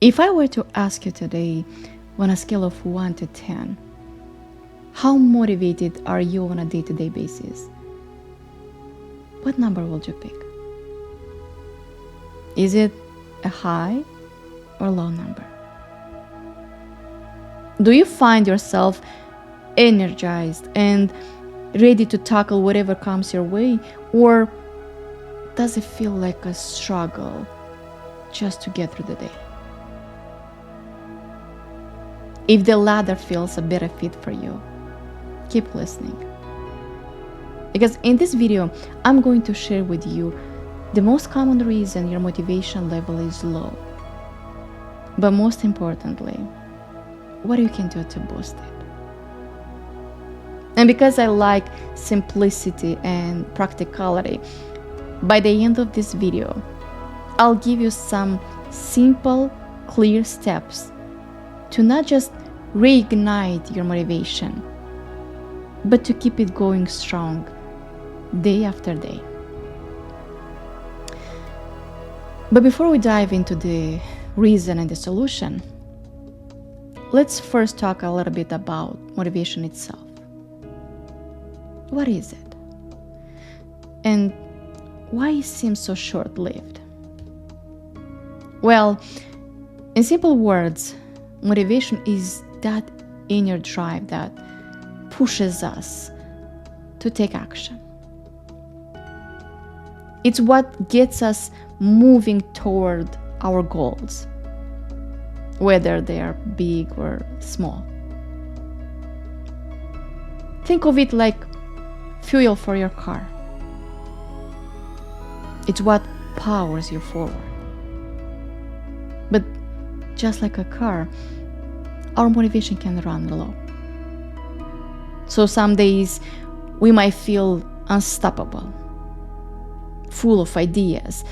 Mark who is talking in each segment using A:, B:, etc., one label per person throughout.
A: If I were to ask you today, on a scale of 1 to 10, how motivated are you on a day-to-day basis? What number would you pick? Is it a high or low number? Do you find yourself energized and ready to tackle whatever comes your way, or does it feel like a struggle just to get through the day? If the latter feels a better fit for you, keep listening. Because in this video, I'm going to share with you the most common reason your motivation level is low. But most importantly, what you can do to boost it. And because I like simplicity and practicality, by the end of this video, I'll give you some simple, clear steps to not just reignite your motivation, but to keep it going strong day after day. But before we dive into the reason and the solution, let's first talk a little bit about motivation itself. What is it? And why it seems so short-lived? Well, in simple words, motivation is that inner drive that pushes us to take action. It's what gets us moving toward our goals, whether they are big or small. Think of it like fuel for your car. It's what powers you forward. But just like a car, our motivation can run low. So some days we might feel unstoppable, full of ideas,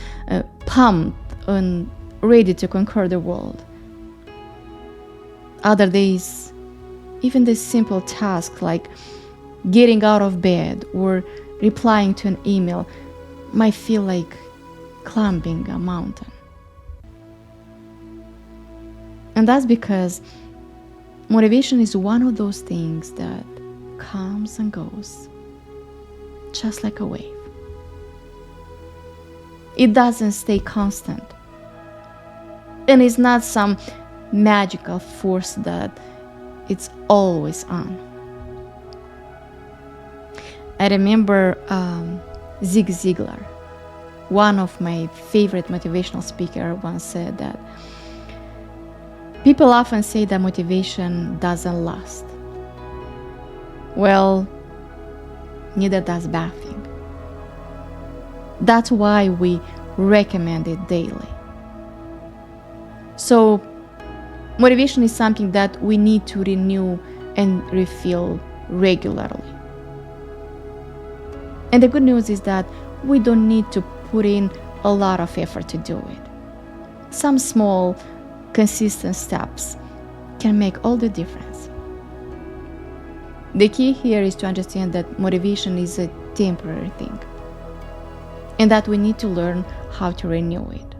A: pumped and ready to conquer the world. Other days, even the simple tasks like getting out of bed or replying to an email might feel like climbing a mountain. And that's because motivation is one of those things that comes and goes, just like a wave. It doesn't stay constant. And it's not some magical force that it's always on. I remember Zig Ziglar, one of my favorite motivational speakers, once said that people often say that motivation doesn't last. Well, neither does bathing. That's why we recommend it daily. So, motivation is something that we need to renew and refill regularly. And the good news is that we don't need to put in a lot of effort to do it. Some small, consistent steps can make all the difference. The key here is to understand that motivation is a temporary thing, and that we need to learn how to renew it.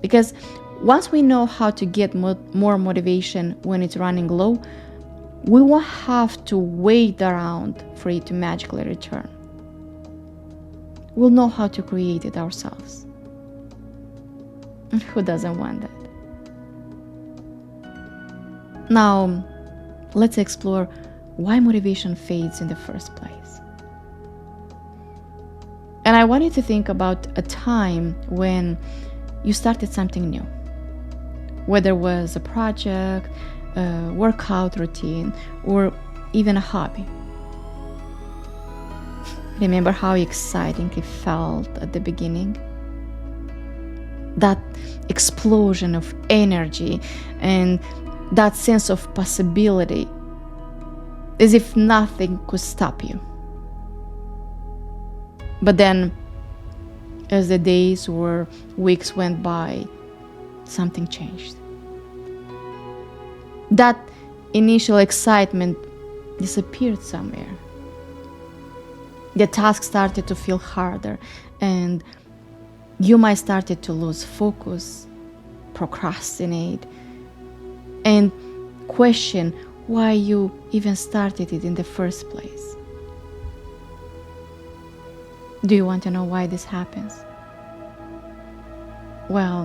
A: Because once we know how to get more motivation when it's running low, we won't have to wait around for it to magically return. We'll know how to create it ourselves. And who doesn't want that? Now, let's explore why motivation fades in the first place. And I want you to think about a time when you started something new, whether it was a project, a workout routine, or even a hobby. Remember how exciting it felt at the beginning? That explosion of energy and that sense of possibility, as if nothing could stop you. But then, as the days or weeks went by, something changed. That initial excitement disappeared somewhere. The task started to feel harder, and you might started to lose focus, procrastinate, and question why you even started it in the first place. Do you want to know why this happens? Well,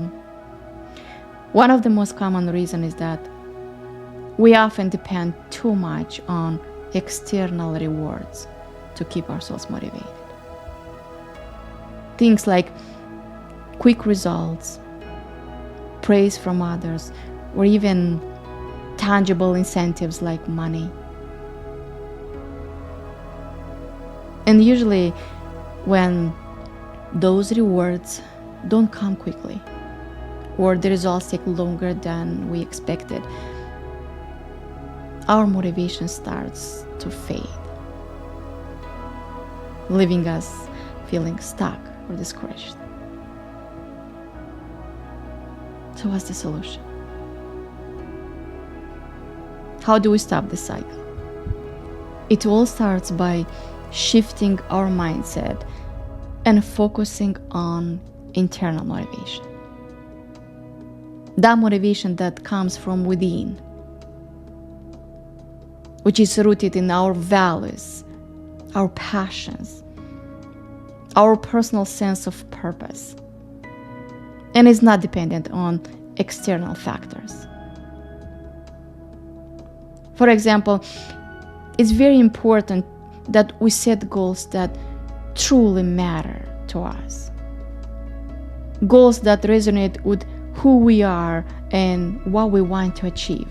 A: one of the most common reasons is that we often depend too much on external rewards to keep ourselves motivated. Things like quick results, praise from others, or even tangible incentives like money. And usually, when those rewards don't come quickly, or the results take longer than we expected, our motivation starts to fade, leaving us feeling stuck or discouraged. So what's the solution? How do we stop this cycle? It all starts by shifting our mindset and focusing on internal motivation. That motivation that comes from within, which is rooted in our values, our passions, our personal sense of purpose, and is not dependent on external factors. For example, it's very important that we set goals that truly matter to us. Goals that resonate with who we are and what we want to achieve.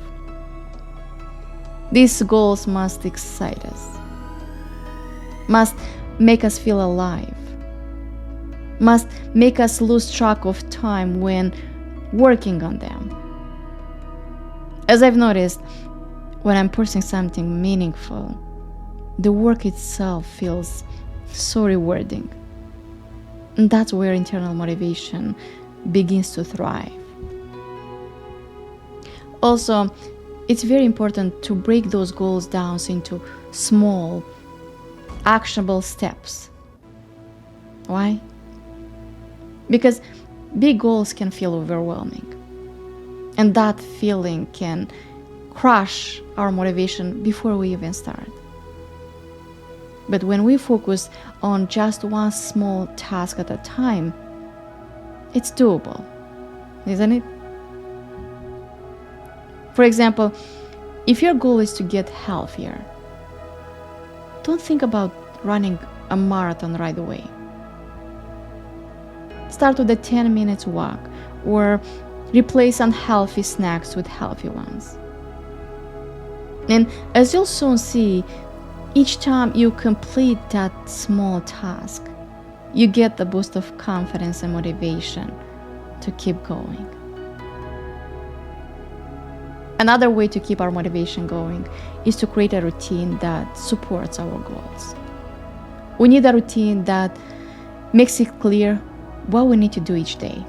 A: These goals must excite us, must make us feel alive, must make us lose track of time when working on them. As I've noticed, when I'm pursuing something meaningful, the work itself feels so rewarding. And that's where internal motivation begins to thrive. Also, it's very important to break those goals down into small, actionable steps. Why? Because big goals can feel overwhelming, and that feeling can crush our motivation before we even start. But when we focus on just one small task at a time, it's doable, isn't it? For example, if your goal is to get healthier, don't think about running a marathon right away. Start with a 10 minutes walk, or replace unhealthy snacks with healthy ones. And as you'll soon see, each time you complete that small task, you get the boost of confidence and motivation to keep going. Another way to keep our motivation going is to create a routine that supports our goals. We need a routine that makes it clear what we need to do each day.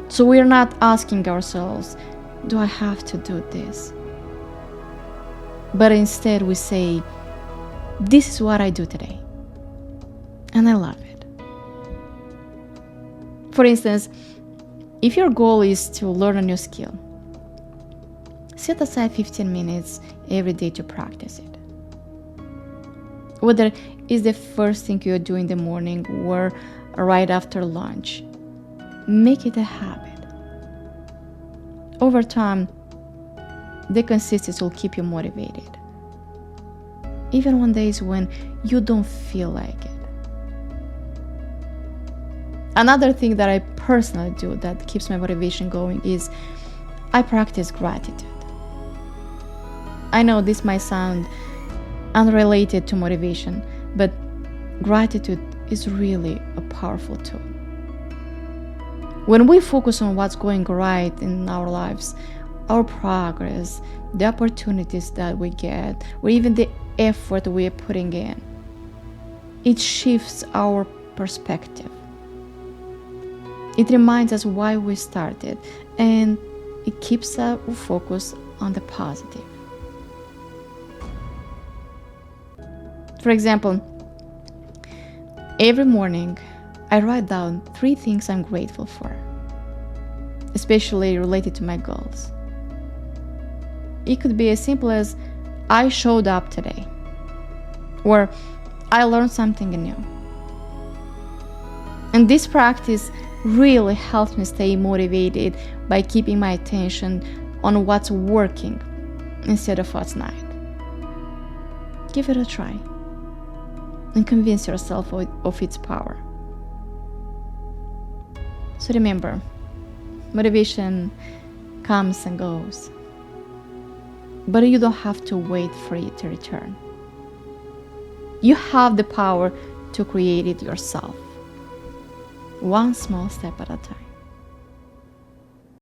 A: So we're not asking ourselves, do I have to do this? But instead we say, this is what I do today, and I love it. For instance, if your goal is to learn a new skill, set aside 15 minutes every day to practice it. Whether it's the first thing you do in the morning or right after lunch, make it a habit. Over time, the consistency will keep you motivated, even on days when you don't feel like it. Another thing that I personally do that keeps my motivation going is I practice gratitude. I know this might sound unrelated to motivation, but gratitude is really a powerful tool. When we focus on what's going right in our lives, our progress, the opportunities that we get, or even the effort we are putting in, it shifts our perspective. It reminds us why we started, and it keeps our focus on the positive. For example, every morning I write down 3 things I'm grateful for. especially related to my goals. It could be as simple as I showed up today, or I learned something new. And this practice really helps me stay motivated by keeping my attention on what's working instead of what's not. Give it a try and convince yourself of its power. So remember, motivation comes and goes, but you don't have to wait for it to return. You have the power to create it yourself, one small step at a time.